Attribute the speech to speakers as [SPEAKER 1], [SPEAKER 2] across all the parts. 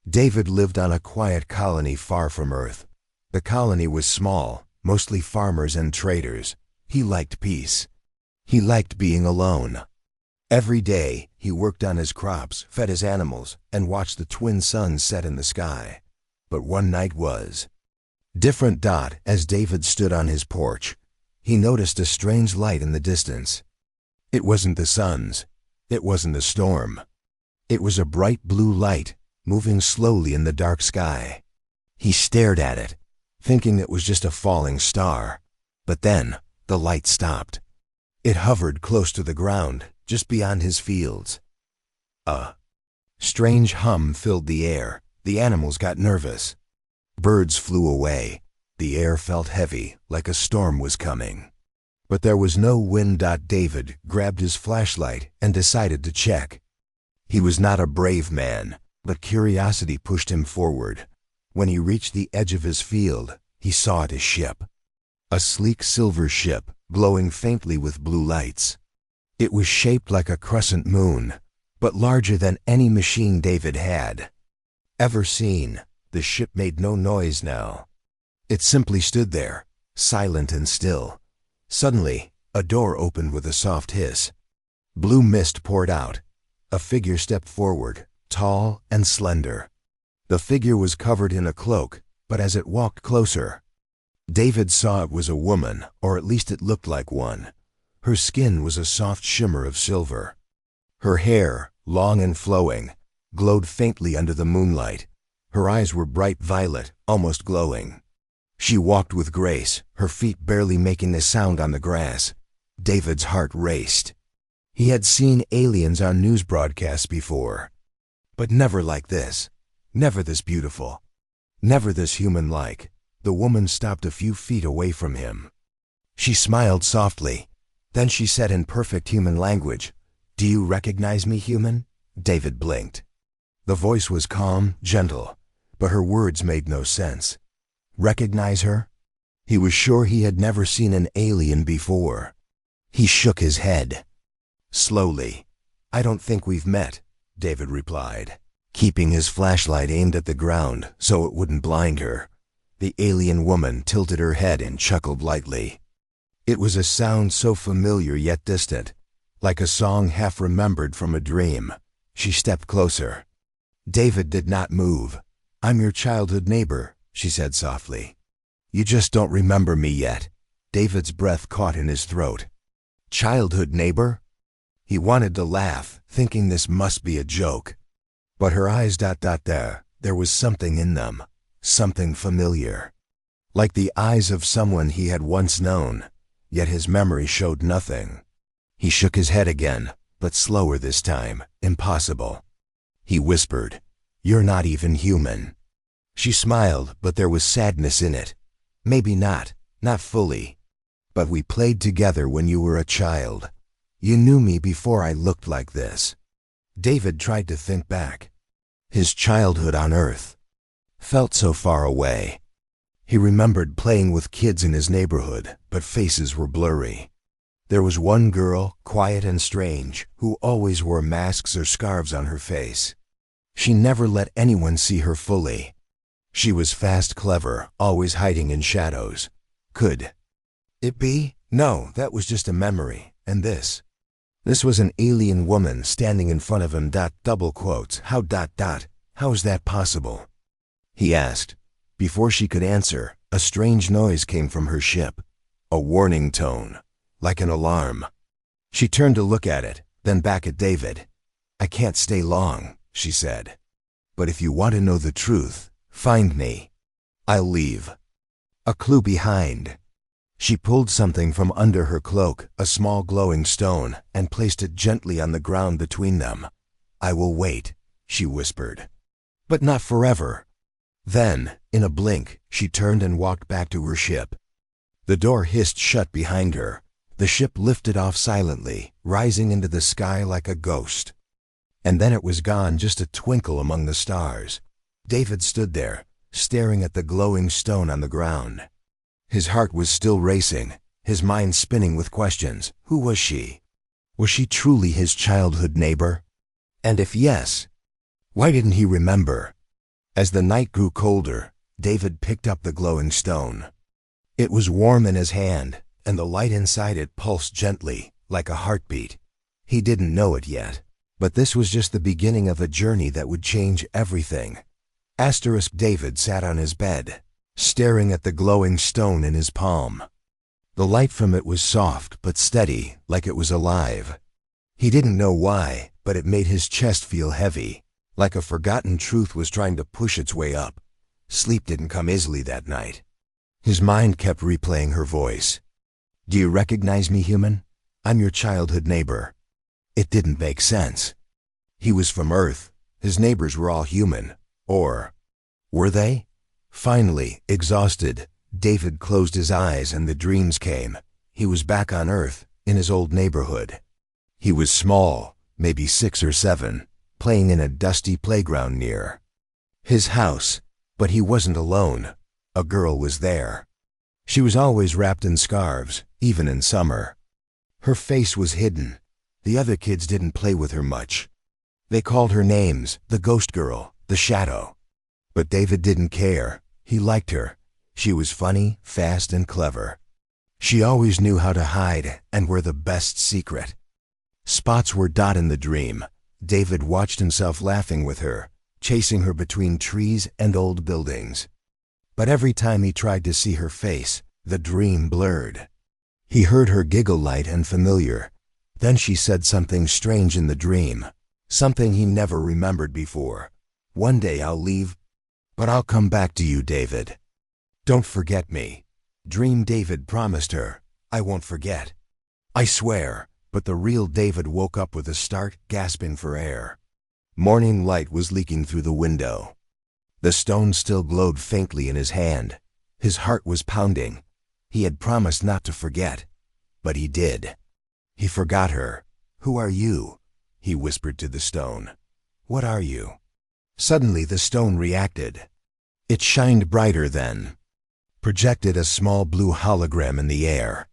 [SPEAKER 1] David lived on a quiet colony far from Earth. The colony was small, mostly farmers and traders. He liked peace. He liked being alone. Every day, he worked on his crops, fed his animals, and watched the twin suns set in the sky. But one night was different. As David stood on his porch, he noticed a strange light in the distance. It wasn't the suns. It wasn't a storm. It was a bright blue light, moving slowly in the dark sky. He stared at it, thinking it was just a falling star. But then, the light stopped. It hovered close to the ground, just beyond his fields. A strange hum filled the air. The animals got nervous. Birds flew away. The air felt heavy, like a storm was coming. But there was no wind. David grabbed his flashlight and decided to check. He was not a brave man, but curiosity pushed him forward. When he reached the edge of his field, he saw it a ship. A sleek silver ship, glowing faintly with blue lights. It was shaped like a crescent moon, but larger than any machine David had ever seen. The ship made no noise now. It simply stood there, silent and still. Suddenly, a door opened with a soft hiss. Blue mist poured out. A figure stepped forward, tall and slender. The figure was covered in a cloak, but as it walked closer, David saw it was a woman, or at least it looked like one. Her skin was a soft shimmer of silver. Her hair, long and flowing, glowed faintly under the moonlight. Her eyes were bright violet, almost glowing. She walked with grace, her feet barely making a sound on the grass. David's heart raced. He had seen aliens on news broadcasts before, but never like this. Never this beautiful. Never this human-like. The woman stopped a few feet away from him. She smiled softly. Then she said in perfect human language, "Do you recognize me, human?" David blinked. The voice was calm, gentle, but her words made no sense. Recognize her? He was sure he had never seen an alien before. He shook his head. Slowly, "I don't think we've met," David replied, keeping his flashlight aimed at the ground so it wouldn't blind her. The alien woman tilted her head and chuckled lightly. It was a sound so familiar yet distant, like a song half remembered from a dream. She stepped closer. David did not move. "I'm your childhood neighbor," she said softly. "You just don't remember me yet." David's breath caught in his throat. Childhood neighbor? He wanted to laugh, thinking this must be a joke. But her eyes there was something in them, something familiar. Like the eyes of someone he had once known, yet his memory showed nothing. He shook his head again, but slower this time. Impossible. He whispered, "You're not even human." She smiled, but there was sadness in it. "Maybe not fully. But we played together when you were a child. You knew me before I looked like this." David tried to think back. His childhood on Earth felt so far away. He remembered playing with kids in his neighborhood, but faces were blurry. There was one girl, quiet and strange, who always wore masks or scarves on her face. She never let anyone see her fully. She was fast, clever, always hiding in shadows. Could it be? No, that was just a memory. And this was an alien woman standing in front of him. Double quotes. How is that possible? He asked. Before she could answer, a strange noise came from her ship. A warning tone, like an alarm. She turned to look at it, then back at David. "I can't stay long," she said. "But if you want to know the truth, find me. I'll leave a clue behind." She pulled something from under her cloak, a small glowing stone, and placed it gently on the ground between them. "I will wait," she whispered. "But not forever." Then, in a blink, she turned and walked back to her ship. The door hissed shut behind her. The ship lifted off silently, rising into the sky like a ghost. And then it was gone, just a twinkle among the stars. David stood there, staring at the glowing stone on the ground. His heart was still racing, his mind spinning with questions. Who was she? Was she truly his childhood neighbor? And if yes, why didn't he remember? As the night grew colder, David picked up the glowing stone. It was warm in his hand, and the light inside it pulsed gently, like a heartbeat. He didn't know it yet, but this was just the beginning of a journey that would change everything. David sat on his bed, staring at the glowing stone in his palm. The light from it was soft but steady, like it was alive. He didn't know why, but it made his chest feel heavy, like a forgotten truth was trying to push its way up. Sleep didn't come easily that night. His mind kept replaying her voice. "Do you recognize me, human? I'm your childhood neighbor." It didn't make sense. He was from Earth. His neighbors were all human. Or were they? Finally, exhausted, David closed his eyes and the dreams came. He was back on Earth, in his old neighborhood. He was small, maybe 6 or 7, playing in a dusty playground near his house. But he wasn't alone. A girl was there. She was always wrapped in scarves, even in summer. Her face was hidden. The other kids didn't play with her much. They called her names, the ghost girl, the shadow. But David didn't care. He liked her. She was funny, fast, and clever. She always knew how to hide and were the best secret. Spots were dot in the dream. David watched himself laughing with her, chasing her between trees and old buildings. But every time he tried to see her face, the dream blurred. He heard her giggle light and familiar. Then she said something strange in the dream, something he never remembered before. "One day I'll leave, but I'll come back to you, David. Don't forget me." Dream David promised her, "I won't forget. I swear." But the real David woke up with a start, gasping for air. Morning light was leaking through the window. The stone still glowed faintly in his hand. His heart was pounding. He had promised not to forget, but he did. He forgot her. "Who are you?" he whispered to the stone. "What are you?" Suddenly the stone reacted. It shined brighter then, projected a small blue hologram in the air.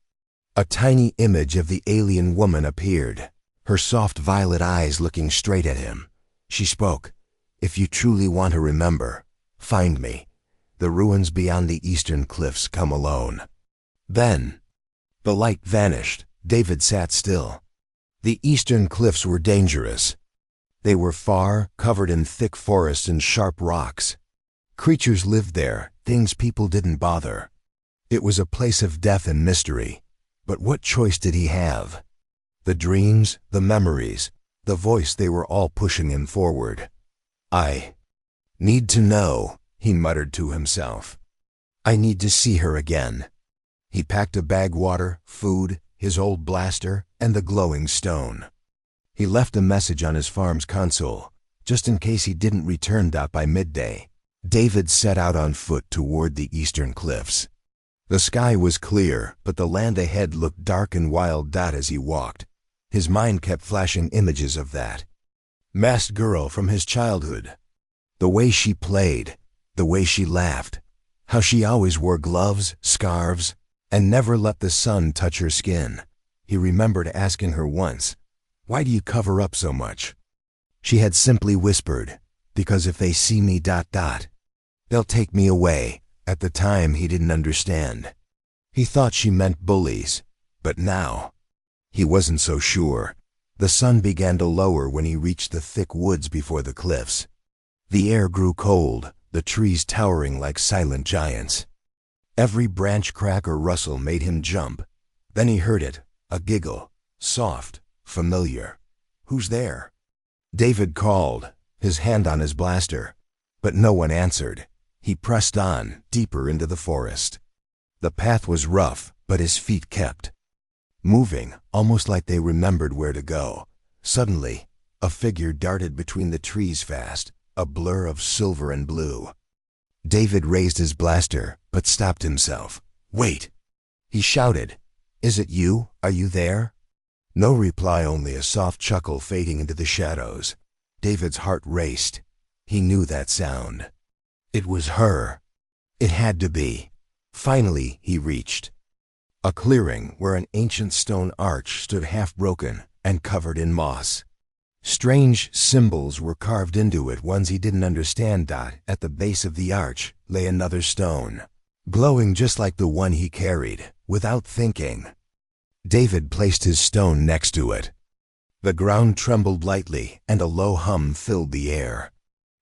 [SPEAKER 1] A tiny image of the alien woman appeared, her soft violet eyes looking straight at him. She spoke. "If you truly want to remember, find me. The ruins beyond the eastern cliffs come alone." Then the light vanished. David sat still. The eastern cliffs were dangerous. They were far, covered in thick forests and sharp rocks. Creatures lived there, things people didn't bother. It was a place of death and mystery. But what choice did he have? The dreams, the memories, the voice, they were all pushing him forward. "I need to know," he muttered to himself. "I need to see her again." He packed a bag, water, food, his old blaster, and the glowing stone. He left a message on his farm's console, just in case he didn't return by midday. David set out on foot toward the eastern cliffs. The sky was clear, but the land ahead looked dark and wild as he walked. His mind kept flashing images of that masked girl from his childhood. The way she played, the way she laughed, how she always wore gloves, scarves, and never let the sun touch her skin. He remembered asking her once, "Why do you cover up so much?" She had simply whispered, "Because if they see me, they'll take me away." At the time, he didn't understand. He thought she meant bullies, but now he wasn't so sure. The sun began to lower when he reached the thick woods before the cliffs. The air grew cold, the trees towering like silent giants. Every branch crack or rustle made him jump. Then he heard it, a giggle, soft, familiar. "Who's there?" David called, his hand on his blaster, but no one answered. He pressed on, deeper into the forest. The path was rough, but his feet kept moving, almost like they remembered where to go. Suddenly, a figure darted between the trees fast, a blur of silver and blue. David raised his blaster, but stopped himself. "Wait!" he shouted. "Is it you? Are you there?" No reply, only a soft chuckle fading into the shadows. David's heart raced. He knew that sound. It was her. It had to be. Finally, he reached a clearing where an ancient stone arch stood half broken and covered in moss. Strange symbols were carved into it, ones he didn't understand. At the base of the arch lay another stone, glowing just like the one he carried. Without thinking, David placed his stone next to it. The ground trembled lightly, and a low hum filled the air.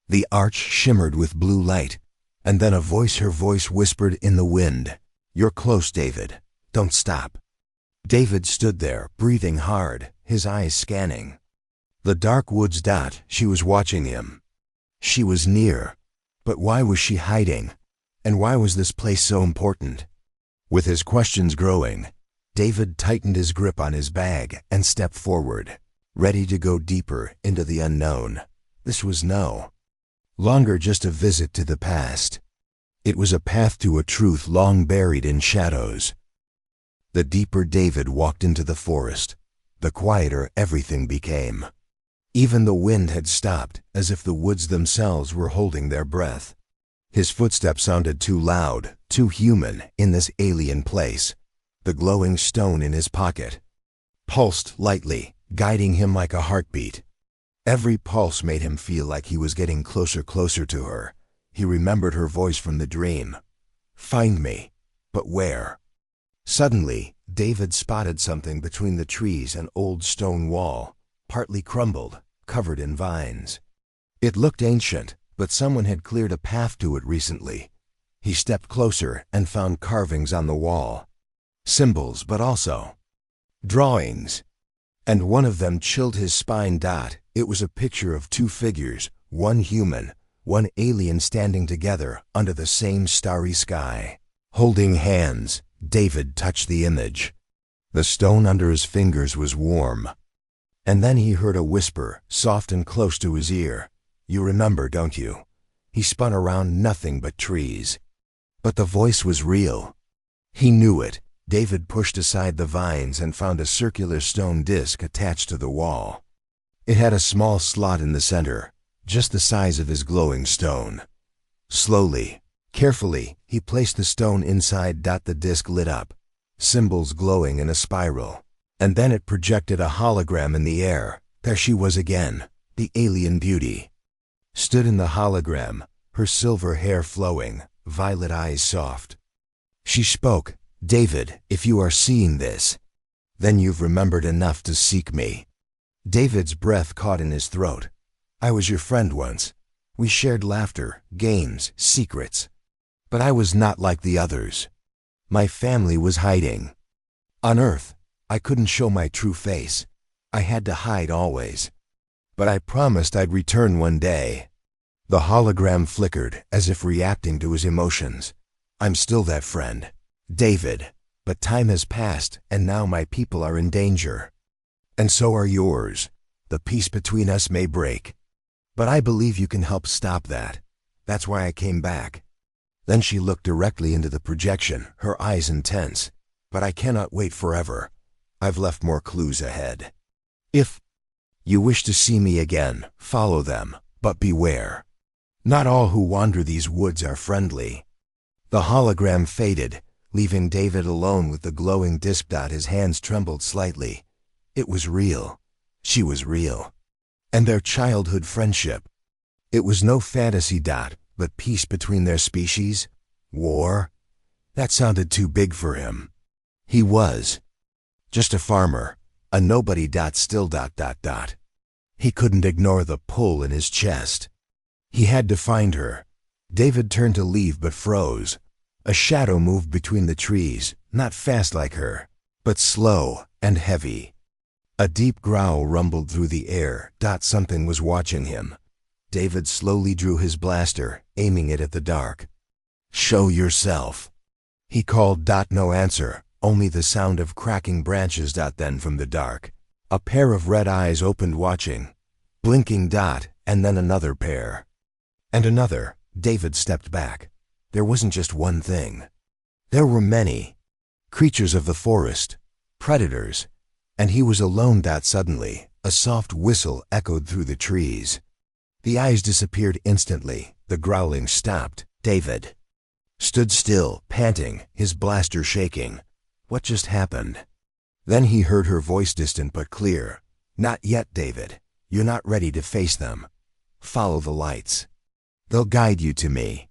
[SPEAKER 1] The arch shimmered with blue light, and then her voice whispered in the wind, "You're close, David. Don't stop." David stood there, breathing hard, his eyes scanning the dark woods. She was watching him. She was near. But why was she hiding? And why was this place so important? With his questions growing, David tightened his grip on his bag and stepped forward, ready to go deeper into the unknown. This was no longer just a visit to the past. It was a path to a truth long buried in shadows. The deeper David walked into the forest, the quieter everything became. Even the wind had stopped, as if the woods themselves were holding their breath. His footsteps sounded too loud, too human in this alien place. The glowing stone in his pocket pulsed lightly, guiding him like a heartbeat. Every pulse made him feel like he was getting closer to her. He remembered her voice from the dream. "Find me. But where?" Suddenly, David spotted something between the trees, an old stone wall, partly crumbled, covered in vines. It looked ancient, but someone had cleared a path to it recently. He stepped closer and found carvings on the wall. Symbols, but also drawings. And one of them chilled his spine. It was a picture of two figures, one human, one alien, standing together under the same starry sky. Holding hands, David touched the image. The stone under his fingers was warm. And then he heard a whisper, soft and close to his ear. "You remember, don't you?" He spun around, nothing but trees. But the voice was real. He knew it. David pushed aside the vines and found a circular stone disc attached to the wall. It had a small slot in the center, just the size of his glowing stone. Slowly, carefully, he placed the stone inside. The disc lit up, symbols glowing in a spiral. And then it projected a hologram in the air. There she was again, the alien beauty. Stood in the hologram, her silver hair flowing, violet eyes soft. She spoke, "David, if you are seeing this, then you've remembered enough to seek me." David's breath caught in his throat. "I was your friend once. We shared laughter, games, secrets. But I was not like the others. My family was hiding. On Earth, I couldn't show my true face. I had to hide always. But I promised I'd return one day." The hologram flickered, as if reacting to his emotions. "I'm still that friend, David. But time has passed, and now my people are in danger. And so are yours. The peace between us may break. But I believe you can help stop that. That's why I came back." Then she looked directly into the projection, her eyes intense. "But I cannot wait forever. I've left more clues ahead. If you wish to see me again, follow them, but beware. Not all who wander these woods are friendly." The hologram faded, leaving David alone with the glowing disc. His hands trembled slightly. It was real. She was real. And their childhood friendship. It was no fantasy. But peace between their species? War? That sounded too big for him. He was just a farmer, a nobody. Still. He couldn't ignore the pull in his chest. He had to find her. David turned to leave but froze. A shadow moved between the trees, not fast like her, but slow and heavy. A deep growl rumbled through the air. Something was watching him. David slowly drew his blaster, aiming it at the dark. "Show yourself," he called. No answer, only the sound of cracking branches. Then from the dark, a pair of red eyes opened, watching, blinking. And then another pair. And another. David stepped back. There wasn't just one thing. There were many. Creatures of the forest, predators. And he was alone. Suddenly, a soft whistle echoed through the trees. The eyes disappeared instantly. The growling stopped. David stood still, panting, his blaster shaking. What just happened? Then he heard her voice, distant but clear. "Not yet, David. You're not ready to face them. Follow the lights. They'll guide you to me."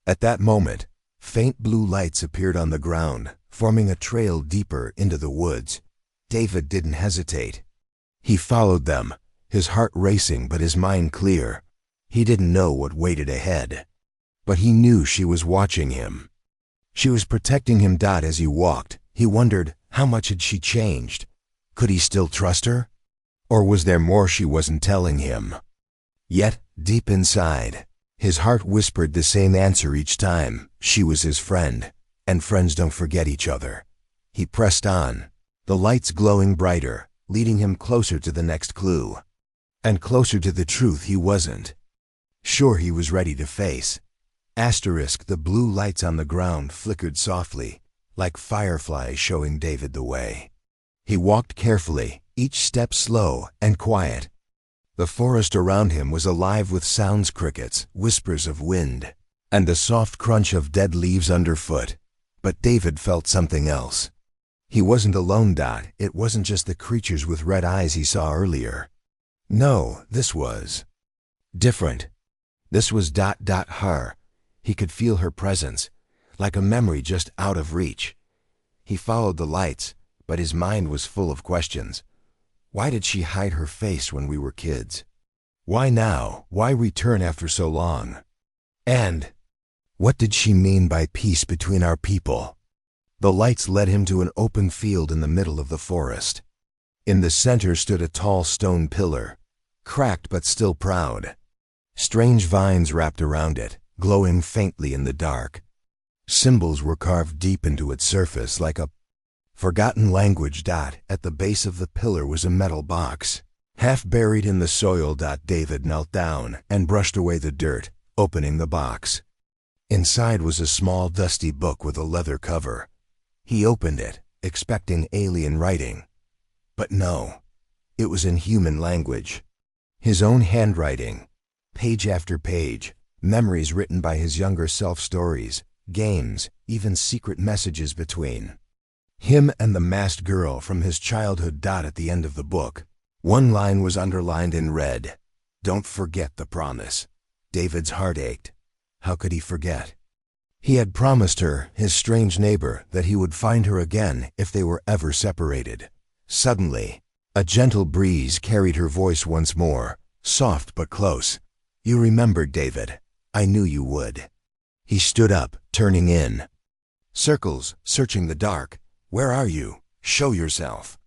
[SPEAKER 1] At that moment, faint blue lights appeared on the ground, forming a trail deeper into the woods. David didn't hesitate. He followed them, his heart racing but his mind clear. He didn't know what waited ahead, but he knew she was watching him. She was protecting him. As he walked, he wondered, how much had she changed? Could he still trust her? Or was there more she wasn't telling him? Yet, deep inside, his heart whispered the same answer each time. She was his friend, and friends don't forget each other. He pressed on, the lights glowing brighter, leading him closer to the next clue, and closer to the truth he wasn't sure he was ready to face. The blue lights on the ground flickered softly, like fireflies showing David the way. He walked carefully, each step slow and quiet. The forest around him was alive with sounds: crickets, whispers of wind, and the soft crunch of dead leaves underfoot. But David felt something else. He wasn't alone. It wasn't just the creatures with red eyes he saw earlier. No, this was different. This was her. He could feel her presence, like a memory just out of reach. He followed the lights, but his mind was full of questions. Why did she hide her face when we were kids? Why now? Why return after so long? And what did she mean by peace between our people? The lights led him to an open field in the middle of the forest. In the center stood a tall stone pillar, cracked but still proud. Strange vines wrapped around it, glowing faintly in the dark. Symbols were carved deep into its surface like a forgotten language. At the base of the pillar was a metal box, half buried in the soil. David knelt down and brushed away the dirt, opening the box. Inside was a small dusty book with a leather cover. He opened it, expecting alien writing. But no, it was in human language. His own handwriting, page after page, memories written by his younger self, stories, games, even secret messages between him and the masked girl from his childhood. At the end of the book, one line was underlined in red: "Don't forget the promise." David's heart ached. How could he forget? He had promised her, his strange neighbor, that he would find her again if they were ever separated. Suddenly, a gentle breeze carried her voice once more, soft but close. "You remembered, David. I knew you would." He stood up, turning in. Circles, searching the dark. "Where are you? Show yourself."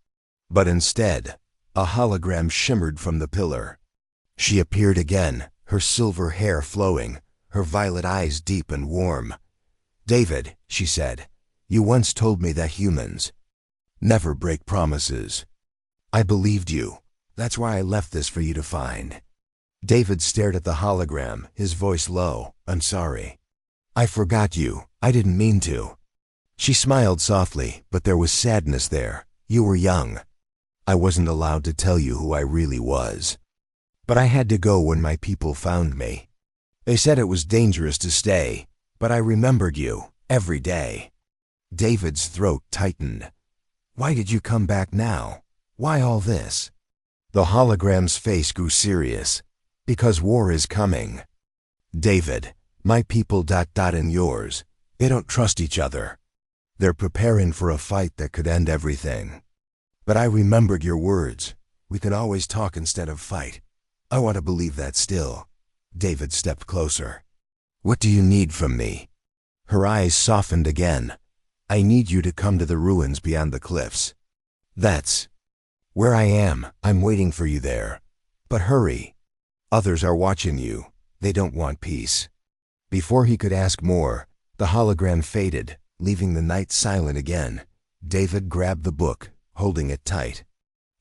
[SPEAKER 1] But instead, a hologram shimmered from the pillar. She appeared again, her silver hair flowing, her violet eyes deep and warm. "David," she said, "you once told me that humans never break promises. I believed you. That's why I left this for you to find." David stared at the hologram, his voice low. "I'm sorry. I forgot you. I didn't mean to." She smiled softly, but there was sadness there. "You were young. I wasn't allowed to tell you who I really was. But I had to go when my people found me. They said it was dangerous to stay, but I remembered you every day." David's throat tightened. "Why did you come back now? Why all this?" The hologram's face grew serious. "Because war is coming. David, my people and yours, they don't trust each other. They're preparing for a fight that could end everything. But I remembered your words. We can always talk instead of fight. I want to believe that still." David stepped closer. "What do you need from me?" Her eyes softened again. "I need you to come to the ruins beyond the cliffs. That's where I am. I'm waiting for you there. But hurry. Others are watching you. They don't want peace." Before he could ask more, the hologram faded, leaving the night silent again. David grabbed the book, holding it tight.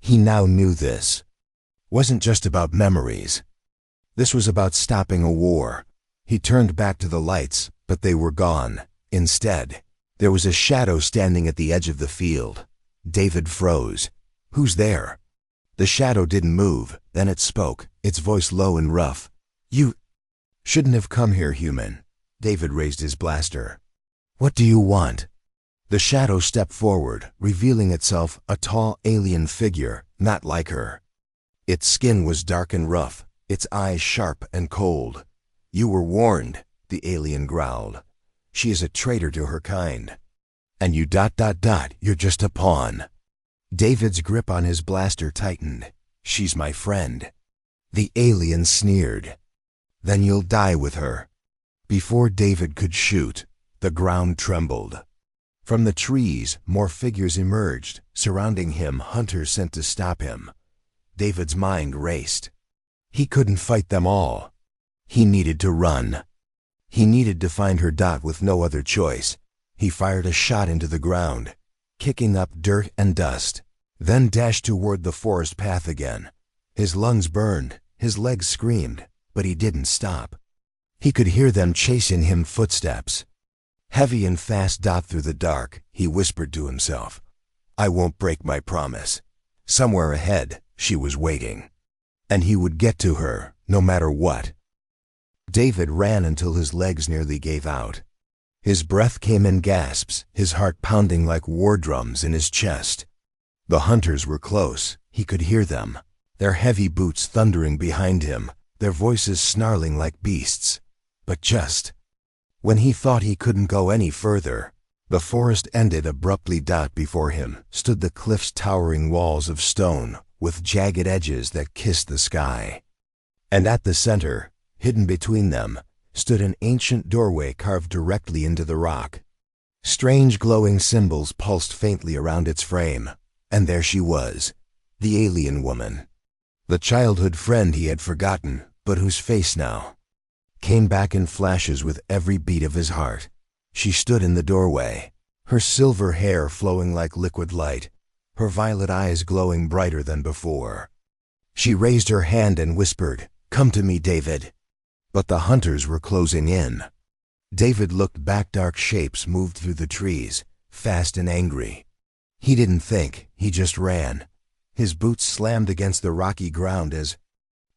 [SPEAKER 1] He now knew this wasn't just about memories. This was about stopping a war. He turned back to the lights, but they were gone. Instead, there was a shadow standing at the edge of the field. David froze. "Who's there?" The shadow didn't move. Then it spoke, its voice low and rough. "You shouldn't have come here, human." David raised his blaster. "What do you want?" The shadow stepped forward, revealing itself a tall alien figure, not like her. Its skin was dark and rough, its eyes sharp and cold. "You were warned," the alien growled. "She is a traitor to her kind. And you ... you're just a pawn." David's grip on his blaster tightened. "She's my friend." The alien sneered. "Then you'll die with her." Before David could shoot, the ground trembled. From the trees, more figures emerged, surrounding him, hunters sent to stop him. David's mind raced. He couldn't fight them all. He needed to run. He needed to find her. With no other choice, he fired a shot into the ground, kicking up dirt and dust, then dashed toward the forest path again. His lungs burned, his legs screamed, but he didn't stop. He could hear them chasing him, footsteps. Heavy and fast. Through the dark, he whispered to himself, "I won't break my promise." Somewhere ahead, she was waiting. And he would get to her, no matter what. David ran until his legs nearly gave out. His breath came in gasps, his heart pounding like war drums in his chest. The hunters were close. He could hear them, their heavy boots thundering behind him, their voices snarling like beasts. But just when he thought he couldn't go any further, the forest ended abruptly. Before him stood the cliff's towering walls of stone, with jagged edges that kissed the sky. And at the center, hidden between them, stood an ancient doorway carved directly into the rock. Strange glowing symbols pulsed faintly around its frame, and there she was, the alien woman. The childhood friend he had forgotten, but whose face now came back in flashes with every beat of his heart. She stood in the doorway, her silver hair flowing like liquid light, her violet eyes glowing brighter than before. She raised her hand and whispered, "Come to me, David." But the hunters were closing in. David looked back. Dark shapes moved through the trees, fast and angry. He didn't think, he just ran. His boots slammed against the rocky ground as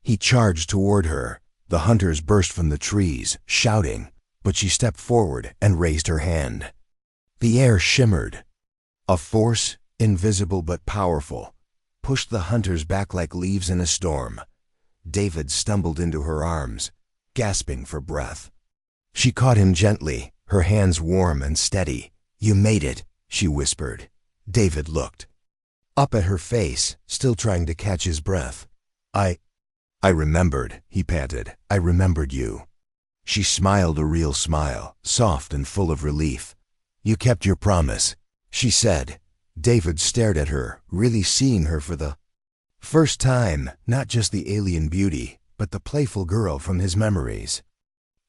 [SPEAKER 1] he charged toward her. The hunters burst from the trees, shouting, but she stepped forward and raised her hand. The air shimmered. A force, invisible but powerful, pushed the hunters back like leaves in a storm. David stumbled into her arms, gasping for breath. She caught him gently, her hands warm and steady. "You made it," she whispered. David looked up at her face, still trying to catch his breath. I remembered," he panted. "I remembered you." She smiled, a real smile, soft and full of relief. "You kept your promise," she said. David stared at her, really seeing her for the first time, not just the alien beauty, but the playful girl from his memories.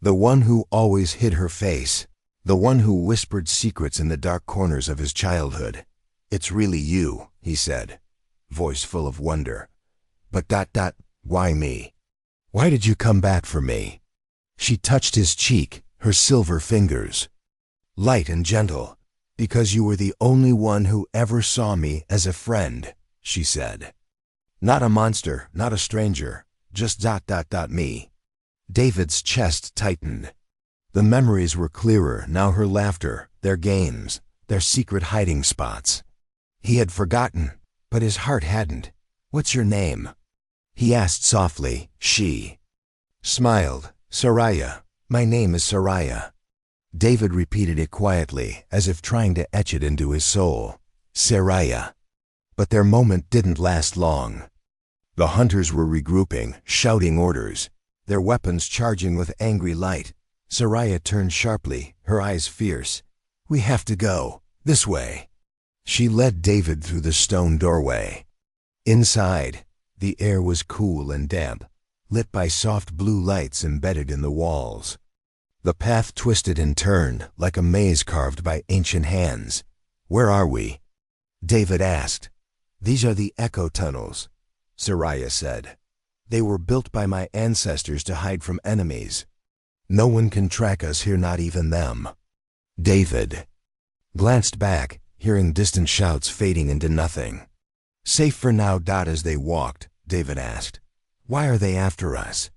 [SPEAKER 1] The one who always hid her face, the one who whispered secrets in the dark corners of his childhood. "It's really you," he said, voice full of wonder. "But ... why me? Why did you come back for me?" She touched his cheek, her silver fingers, light and gentle. "Because you were the only one who ever saw me as a friend," she said. "Not a monster, not a stranger, just ... me." David's chest tightened. The memories were clearer now, her laughter, their games, their secret hiding spots. He had forgotten, but his heart hadn't. "What's your name?" he asked softly. She smiled. "Soraya. My name is Soraya." David repeated it quietly, as if trying to etch it into his soul. Soraya. But their moment didn't last long. The hunters were regrouping, shouting orders, their weapons charging with angry light. Soraya turned sharply, her eyes fierce. "We have to go. This way." She led David through the stone doorway. Inside, the air was cool and damp, lit by soft blue lights embedded in the walls. The path twisted and turned like a maze carved by ancient hands. "Where are we?" David asked. "These are the echo tunnels," Soraya said. "They were built by my ancestors to hide from enemies. No one can track us here, not even them." David glanced back, hearing distant shouts fading into nothing. "Safe for now." As they walked, David asked, "Why are they after us?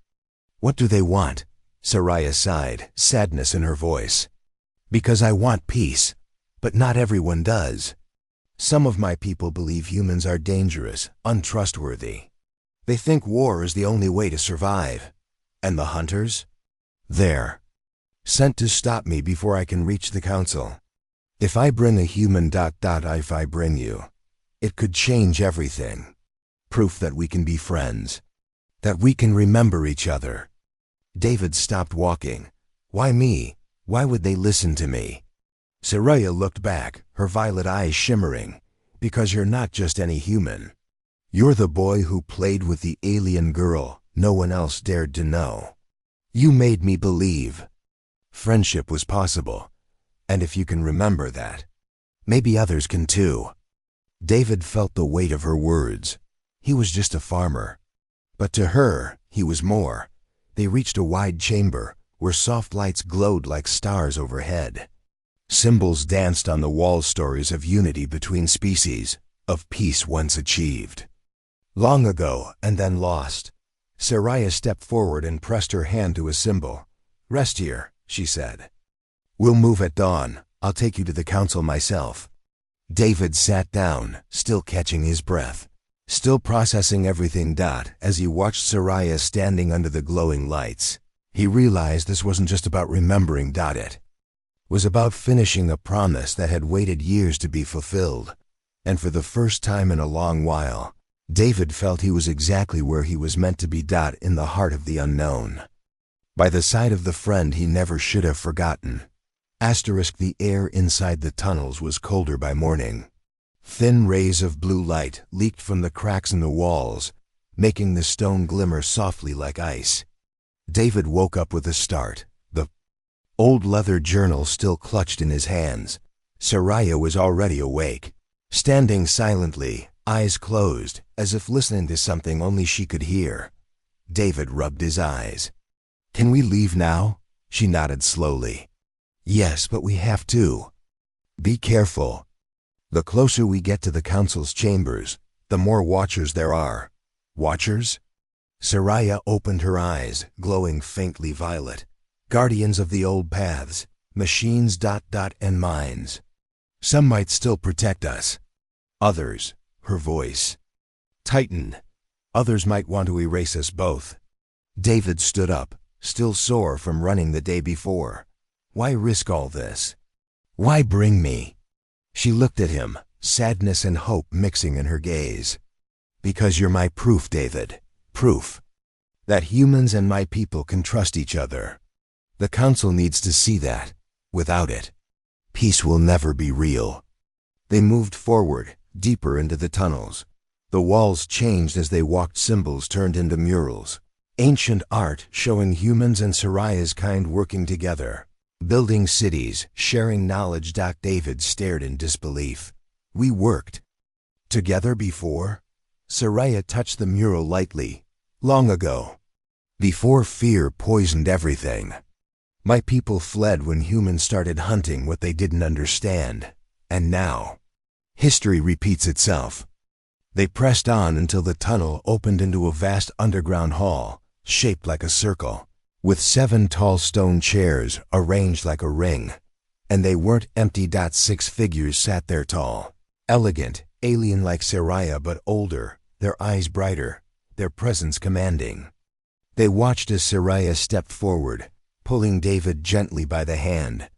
[SPEAKER 1] What do they want?" Soraya sighed, sadness in her voice. "Because I want peace, but not everyone does. Some of my people believe humans are dangerous, untrustworthy. They think war is the only way to survive. And the hunters? They're sent to stop me before I can reach the council. If I bring a human ... if I bring you, it could change everything. Proof that we can be friends. That we can remember each other. David stopped walking. Why me? Why would they listen to me? Saraya looked back, her violet eyes shimmering. Because you're not just any human. You're the boy who played with the alien girl no one else dared to know. You made me believe friendship was possible. And if you can remember that, maybe others can too. David felt the weight of her words. He was just a farmer. But to her, he was more. They reached a wide chamber where soft lights glowed like stars overhead. Symbols danced on the wall, stories of unity between species, of peace once achieved. Long ago and then lost. Saraya stepped forward and pressed her hand to a symbol. Rest here, she said. We'll move at dawn. I'll take you to the council myself. David sat down, still catching his breath, still processing everything. As he watched Saraya standing under the glowing lights, he realized this wasn't just about remembering. It was about finishing a promise that had waited years to be fulfilled. And for the first time in a long while, David felt he was exactly where he was meant to be. In the heart of the unknown. By the side of the friend he never should have forgotten. The air inside the tunnels was colder by morning. Thin rays of blue light leaked from the cracks in the walls, making the stone glimmer softly like ice. David woke up with a start, the old leather journal still clutched in his hands. Saraya was already awake, standing silently, eyes closed, as if listening to something only she could hear. David rubbed his eyes. Can we leave now? She nodded slowly. Yes, but we have to. Be careful. The closer we get to the council's chambers, the more watchers there are. Watchers? Saraya opened her eyes, glowing faintly violet. Guardians of the old paths, machines ... and minds. Some might still protect us. Others, her voice tightened. Others might want to erase us both. David stood up, still sore from running the day before. Why risk all this? Why bring me? She looked at him, sadness and hope mixing in her gaze. Because you're my proof, David. Proof that humans and my people can trust each other. The council needs to see that. Without it, peace will never be real. They moved forward, deeper into the tunnels. The walls changed as they walked. Symbols turned into murals. Ancient art showing humans and Saraya's kind working together. Building cities, sharing knowledge. David stared in disbelief. We worked together before? Saraya touched the mural lightly. Long ago. Before fear poisoned everything. My people fled when humans started hunting what they didn't understand. And now, history repeats itself. They pressed on until the tunnel opened into a vast underground hall, shaped like a circle, with 7 tall stone chairs arranged like a ring. And they weren't empty. 6 figures sat there tall, elegant, alien like Saraya but older, their eyes brighter, their presence commanding. They watched as Saraya stepped forward, pulling David gently by the hand.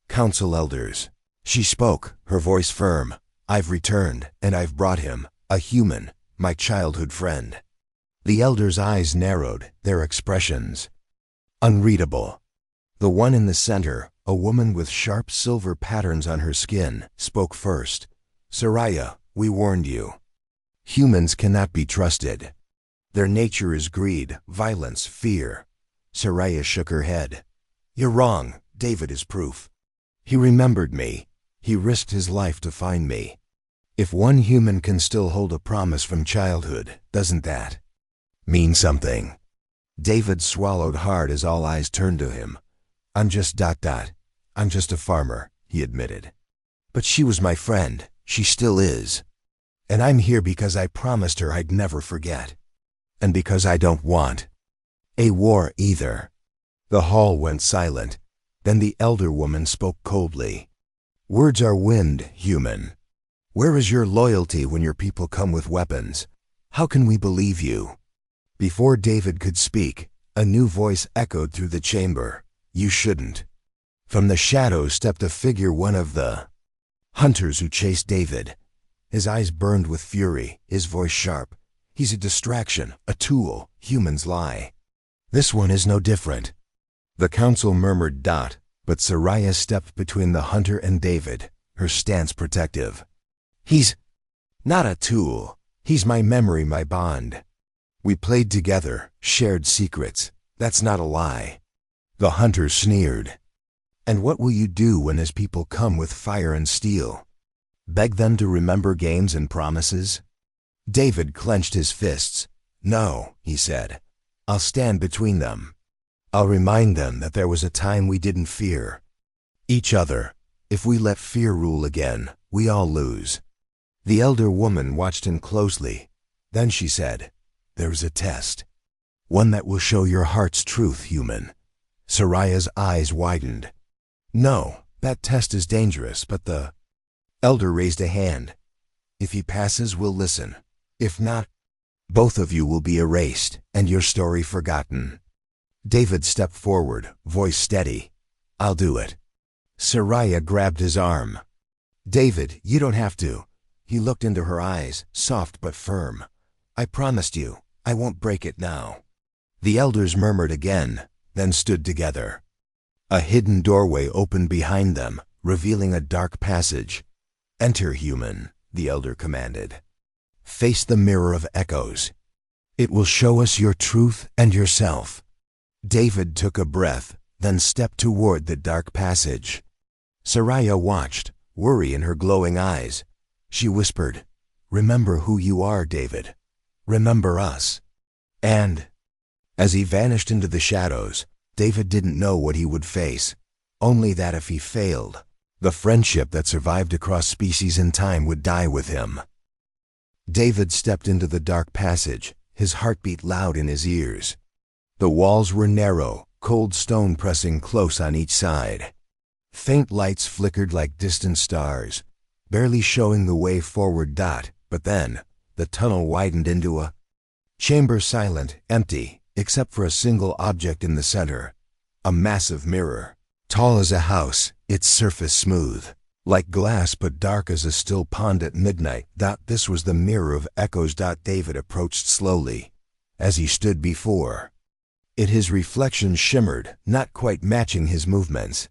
[SPEAKER 1] Council elders. She spoke, her voice firm. I've returned, and I've brought him, a human, my childhood friend. The elders' eyes narrowed, their expressions unreadable. The one in the center, a woman with sharp silver patterns on her skin, spoke first. Saraya, we warned you. Humans cannot be trusted. Their nature is greed, violence, fear. Saraya shook her head. You're wrong. David is proof. He remembered me. He risked his life to find me. If one human can still hold a promise from childhood, doesn't that mean something? David swallowed hard as all eyes turned to him. I'm just ... I'm just a farmer, he admitted. But she was my friend. She still is. And I'm here because I promised her I'd never forget. And because I don't want a war either. The hall went silent. Then the elder woman spoke coldly. Words are wind, human. Where is your loyalty when your people come with weapons? How can we believe you? Before David could speak, a new voice echoed through the chamber. You shouldn't. From the shadows stepped a figure, one of the hunters who chased David. His eyes burned with fury, his voice sharp. He's a distraction, a tool, humans lie. This one is no different. The council murmured. But Soraya stepped between the hunter and David, her stance protective. He's not a tool. He's my memory, my bond. We played together, shared secrets. That's not a lie. The hunter sneered. And what will you do when his people come with fire and steel? Beg them to remember games and promises? David clenched his fists. No, he said. I'll stand between them. I'll remind them that there was a time we didn't fear each other. If we let fear rule again, we all lose. The elder woman watched him closely. Then she said, There's a test. One that will show your heart's truth, human. Soraya's eyes widened. No, that test is dangerous, but the elder raised a hand. If he passes, we'll listen. If not, both of you will be erased and your story forgotten. David stepped forward, voice steady. I'll do it. Soraya grabbed his arm. David, you don't have to. He looked into her eyes, soft but firm. I promised you, I won't break it now. The elders murmured again, then stood together. A hidden doorway opened behind them, revealing a dark passage. Enter, human, the elder commanded. Face the mirror of echoes. It will show us your truth and yourself. David took a breath, then stepped toward the dark passage. Soraya watched, worry in her glowing eyes. She whispered, Remember who you are, David. Remember us. And as he vanished into the shadows, David didn't know what he would face. Only that if he failed, the friendship that survived across species and time would die with him. David stepped into the dark passage, his heartbeat loud in his ears. The walls were narrow, cold stone pressing close on each side. Faint lights flickered like distant stars, barely showing the way forward. But then, the tunnel widened into a chamber, silent, empty, except for a single object in the center. A massive mirror, tall as a house, its surface smooth, like glass but dark as a still pond at midnight. This was the mirror of echoes. David approached slowly. As he stood before it, his reflection shimmered, not quite matching his movements.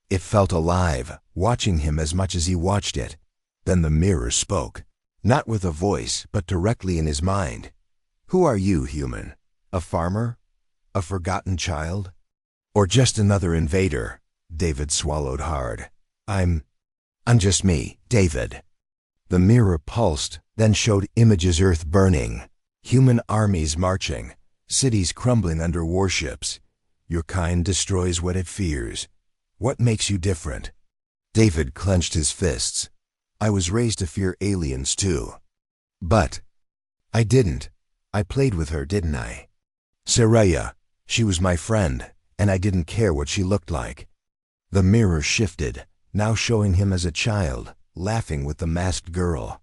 [SPEAKER 1] It felt alive, watching him as much as he watched it. Then the mirror spoke, not with a voice, but directly in his mind. Who are you, human? A farmer? A forgotten child? Or just another invader? David swallowed hard. I'm just me, David. The mirror pulsed, then showed images: Earth burning, human armies marching, cities crumbling under warships. Your kind destroys what it fears. What makes you different? David clenched his fists. I was raised to fear aliens too. But I didn't. I played with her, didn't I? Soraya, she was my friend, and I didn't care what she looked like. The mirror shifted, now showing him as a child, laughing with the masked girl.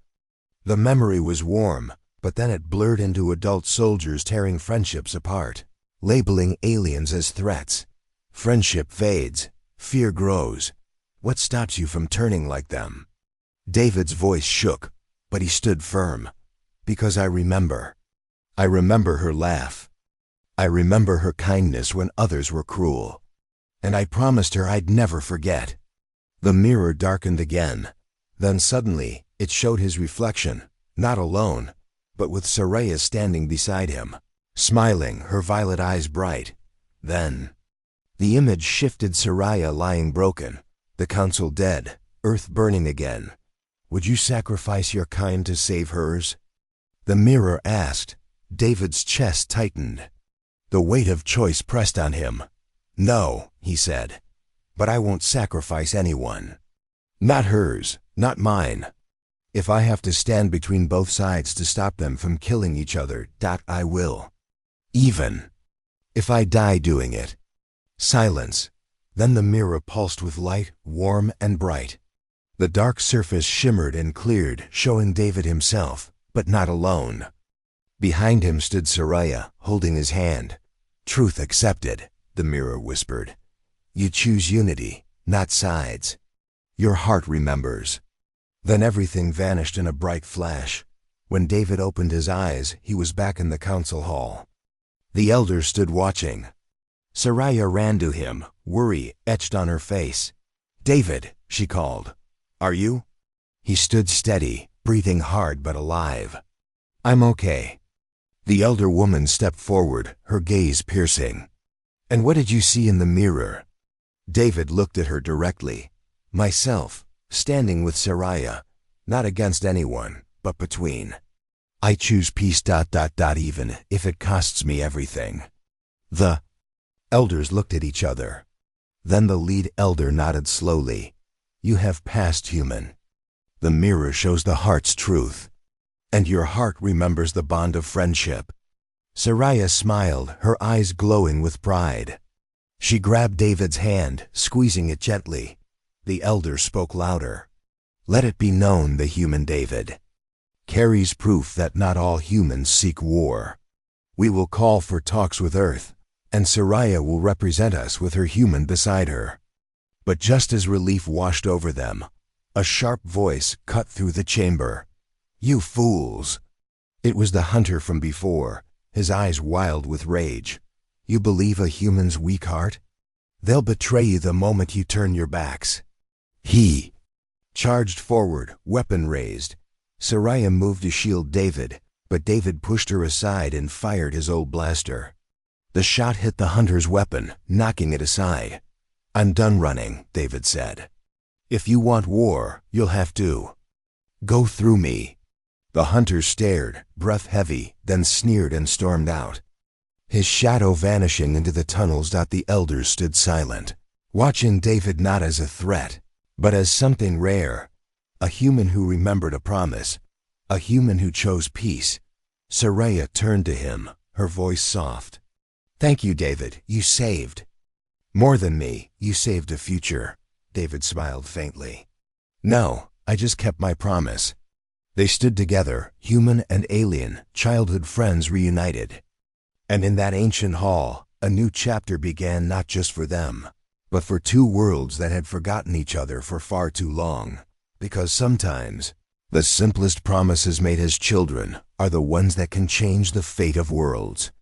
[SPEAKER 1] The memory was warm, but then it blurred into adult soldiers tearing friendships apart, labeling aliens as threats. Friendship fades. Fear grows. What stops you from turning like them? David's voice shook, but he stood firm. Because I remember. I remember her laugh. I remember her kindness when others were cruel. And I promised her I'd never forget. The mirror darkened again. Then suddenly, it showed his reflection, not alone, but with Soraya standing beside him, smiling, her violet eyes bright. Then the image shifted: Soraya lying broken, the council dead, Earth burning again. Would you sacrifice your kind to save hers? The mirror asked. David's chest tightened. The weight of choice pressed on him. No, he said, but I won't sacrifice anyone. Not hers, not mine. If I have to stand between both sides to stop them from killing each other, I will. Even if I die doing it. Silence. Then the mirror pulsed with light, warm and bright. The dark surface shimmered and cleared, showing David himself, but not alone. Behind him stood Soraya, holding his hand. Truth accepted, the mirror whispered. You choose unity, not sides. Your heart remembers. Then everything vanished in a bright flash. When David opened his eyes, he was back in the council hall. The elders stood watching. Soraya ran to him, worry etched on her face. David, she called. Are you? He stood steady, breathing hard but alive. I'm okay. The elder woman stepped forward, her gaze piercing. And what did you see in the mirror? David looked at her directly. Myself, standing with Soraya, not against anyone, but between. I choose peace ... even if it costs me everything. The elders looked at each other. Then the lead elder nodded slowly. You have passed human. The mirror shows the heart's truth. And your heart remembers the bond of friendship. Soraya smiled, her eyes glowing with pride. She grabbed David's hand, squeezing it gently. The elder spoke louder. Let it be known the human David carries proof that not all humans seek war. We will call for talks with Earth, and Soraya will represent us with her human beside her. But just as relief washed over them, a sharp voice cut through the chamber. You fools! It was the hunter from before, his eyes wild with rage. You believe a human's weak heart? They'll betray you the moment you turn your backs. He charged forward, weapon raised. Soraya moved to shield David, but David pushed her aside and fired his old blaster. The shot hit the hunter's weapon, knocking it aside. I'm done running, David said. If you want war, you'll have to go through me. The hunter stared, breath heavy, then sneered and stormed out. His shadow vanishing into the tunnels. The elders stood silent, watching David not as a threat, but as something rare. A human who remembered a promise, a human who chose peace. Soraya turned to him, her voice soft. Thank you, David, you saved. More than me, you saved a future. David smiled faintly. No, I just kept my promise. They stood together, human and alien, childhood friends reunited. And in that ancient hall, a new chapter began not just for them, but for two worlds that had forgotten each other for far too long. Because sometimes, the simplest promises made as children are the ones that can change the fate of worlds.